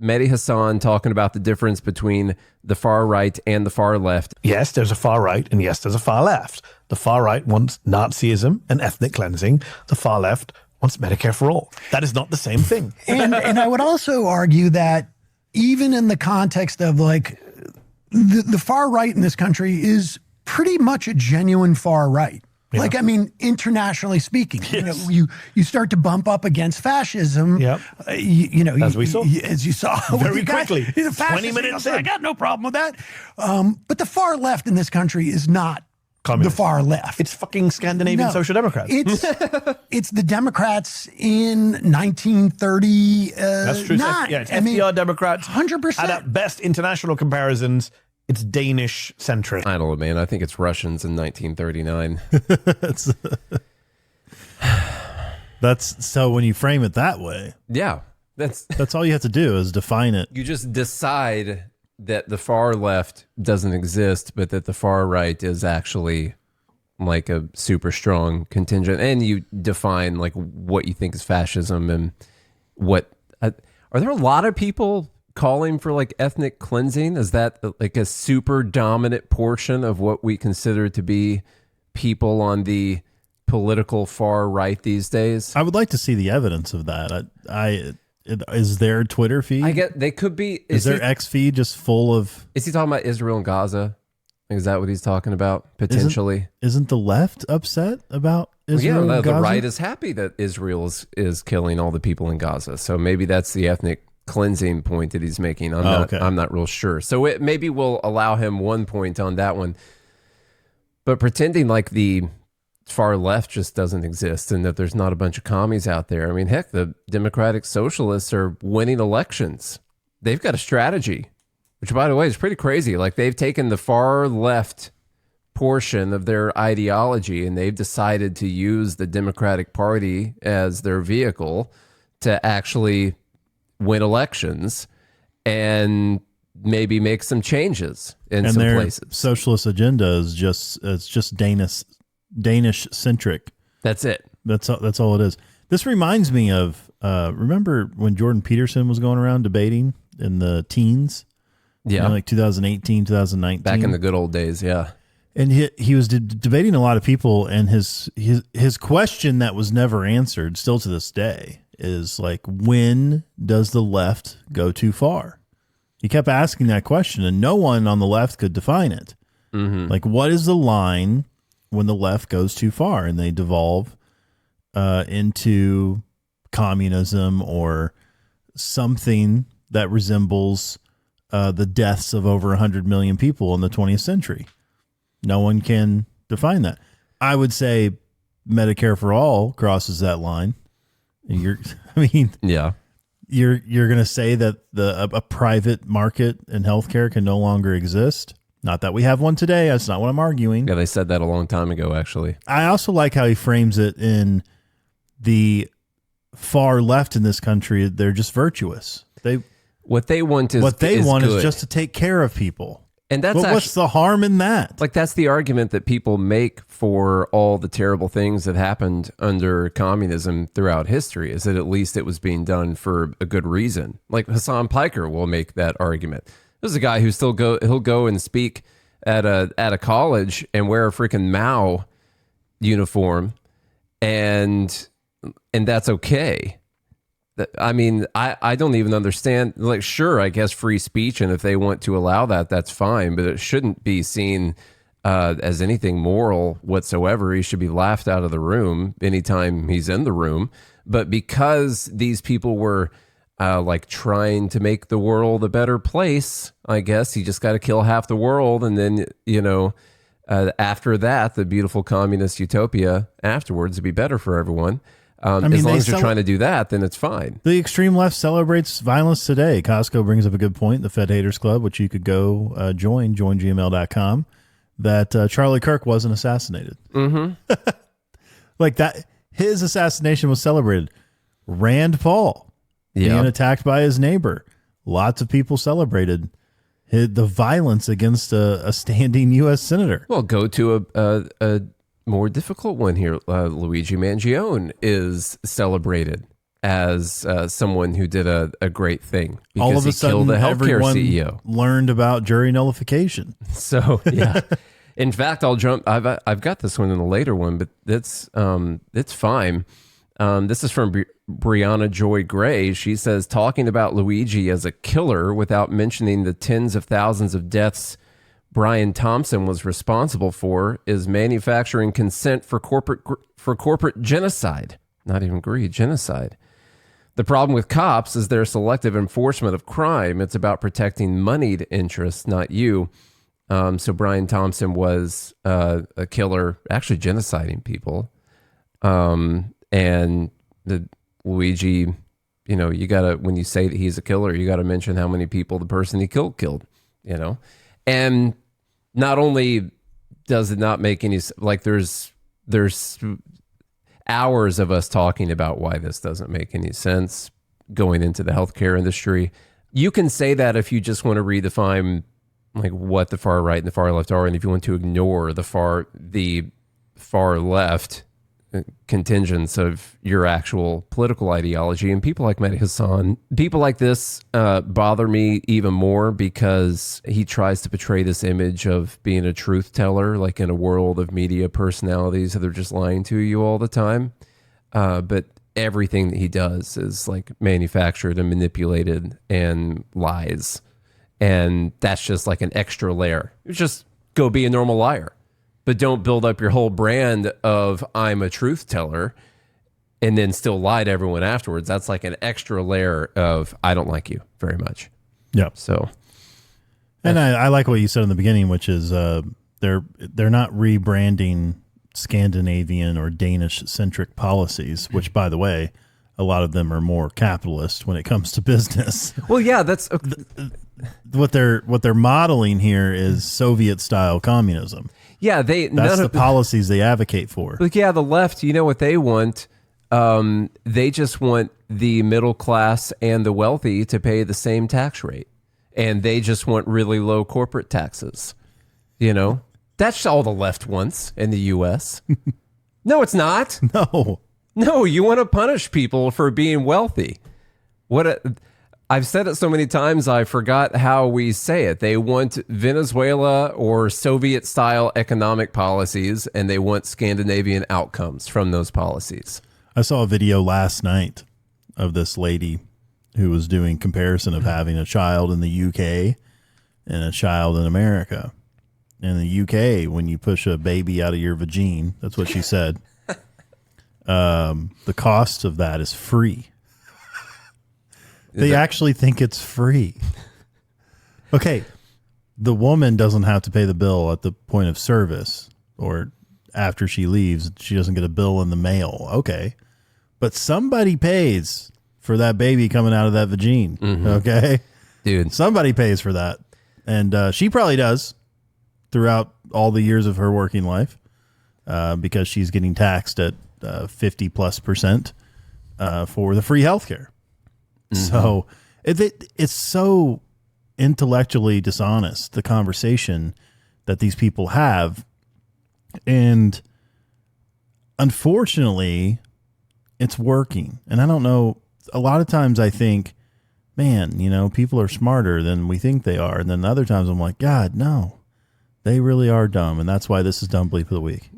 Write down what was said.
Mehdi Hasan talking about the difference between the far right and the far left. Yes, there's a far right, and yes, there's a far left. The far right wants Nazism and ethnic cleansing. The far left wants Medicare for all. That is not the same thing. And I would also argue that even in the context of like the far right in this country is pretty much a genuine far right. Yeah. Like, I mean, internationally speaking, yes. you start to bump up against fascism. Yep. As we saw. As you saw. Very quickly. 20 minutes in. I got no problem with that. But the far left in this country is not communist. The far left. It's fucking Scandinavian Social Democrats. It's the Democrats in 1930. That's true. Yeah, it's FDR Democrats. 100%. And at best international comparisons, it's Danish centric. I don't know, man. I think it's Russians in 1939. That's so when you frame it that way. Yeah. That's all you have to do is define it. You just decide that the far left doesn't exist, but that the far right is actually like a super strong contingent. And you define like what you think is fascism and what are there a lot of people calling for like ethnic cleansing? Is that like a super dominant portion of what we consider to be people on the political far right these days? I would like to see the evidence of that. Is their Twitter feed? I get they could be. Is their X feed just full of? Is he talking about Israel and Gaza? Is that what he's talking about potentially? Isn't the left upset about Israel? Yeah, and the Gaza? right is happy that Israel is killing all the people in Gaza. So maybe that's the ethnic cleansing point that he's making. I'm not real sure. So maybe we'll allow him 1 point on that one. But pretending like the far left just doesn't exist and that there's not a bunch of commies out there. I mean, heck, the Democratic Socialists are winning elections. They've got a strategy, which, by the way, is pretty crazy. Like, they've taken the far left portion of their ideology and they've decided to use the Democratic Party as their vehicle to actually win elections and maybe make some changes in some places. Socialist agenda is just Danish centric. That's it. That's all it is. This reminds me of remember when Jordan Peterson was going around debating in the teens? Yeah, like 2018, 2019. Back in the good old days, yeah. And he was debating a lot of people, and his question that was never answered, still to this day, is like, when does the left go too far? He kept asking that question, and no one on the left could define it. Mm-hmm. Like, what is the line when the left goes too far and they devolve into communism or something that resembles the deaths of over 100 million people in the 20th century? No one can define that. I would say Medicare for all crosses that line. You're going to say that a private market in healthcare can no longer exist. Not that we have one today. That's not what I'm arguing. Yeah, they said that a long time ago, actually. I also like how he frames it in the far left in this country. They're just virtuous. What they want is just to take care of people. And that's what's the harm in that? Like, that's the argument that people make for all the terrible things that happened under communism throughout history, is that at least it was being done for a good reason. Like Hassan Piker will make that argument. There's a guy who he'll go and speak at a college and wear a freaking Mao uniform, and that's okay. I mean, I don't even understand. Like, sure, I guess free speech, and if they want to allow that, that's fine, but it shouldn't be seen as anything moral whatsoever. He should be laughed out of the room anytime he's in the room. But because these people were like trying to make the world a better place, I guess you just got to kill half the world, and then after that, the beautiful communist utopia afterwards would be better for everyone. As long as you're trying to do that, then it's fine. The extreme left celebrates violence today. Costco brings up a good point, the Fed Haters Club, which you could go join gmail.com, that Charlie Kirk wasn't assassinated. Mm-hmm. Like that, his assassination was celebrated. Rand Paul being attacked by his neighbor. Lots of people celebrated the violence against a standing U.S. senator. Well, go to a more difficult one here. Luigi Mangione is celebrated as someone who did a great thing because All of a he sudden, killed a healthcare everyone CEO. learned about jury nullification. So yeah, in fact, I'll jump. I've got this one in a later one, but it's fine. This is from Brianna Joy Gray. She says, talking about Luigi as a killer without mentioning the tens of thousands of deaths Brian Thompson was responsible for is manufacturing consent for corporate genocide. Not even greed, genocide. The problem with cops is their selective enforcement of crime. It's about protecting moneyed interests, not you. So Brian Thompson was a killer, actually genociding people. And the Luigi, you gotta, when you say that he's a killer, you gotta mention how many people the person he killed, and not only does it not make any, like there's hours of us talking about why this doesn't make any sense going into the healthcare industry. You can say that if you just want to redefine like what the far right and the far left are, and if you want to ignore the far left contingents of your actual political ideology. And people like Mehdi Hasan, people like this bother me even more because he tries to portray this image of being a truth teller, like in a world of media personalities that are just lying to you all the time. But everything that he does is like manufactured and manipulated and lies. And that's just like an extra layer. Just go be a normal liar. But don't build up your whole brand of I'm a truth teller and then still lie to everyone afterwards. That's like an extra layer of I don't like you very much. Yeah. So, and I like what you said in the beginning, which is they're not rebranding Scandinavian or Danish centric policies, which by the way, a lot of them are more capitalist when it comes to business. Well, yeah, that's what they're modeling here is Soviet style communism. Yeah, that's the policies they advocate for. Like, yeah, the left, you know what they want? They just want the middle class and the wealthy to pay the same tax rate. And they just want really low corporate taxes. That's all the left wants in the U.S. No, it's not. No, you want to punish people for being wealthy. I've said it so many times, I forgot how we say it. They want Venezuela or Soviet-style economic policies, and they want Scandinavian outcomes from those policies. I saw a video last night of this lady who was doing comparison of having a child in the UK and a child in America. In the UK, when you push a baby out of your vagine, that's what she said, the cost of that is free. They actually think it's free. Okay, the woman doesn't have to pay the bill at the point of service or after she leaves. She doesn't get a bill in the mail. Okay, but somebody pays for that baby coming out of that vagine. Mm-hmm. Okay, dude, somebody pays for that, and she probably does throughout all the years of her working life because she's getting taxed at 50+% for the free healthcare. Mm-hmm. So it's so intellectually dishonest, the conversation that these people have. And unfortunately, it's working. And I don't know, a lot of times I think, man, people are smarter than we think they are. And then other times I'm like, God, no, they really are dumb. And that's why this is Dumb Bleep of the Week.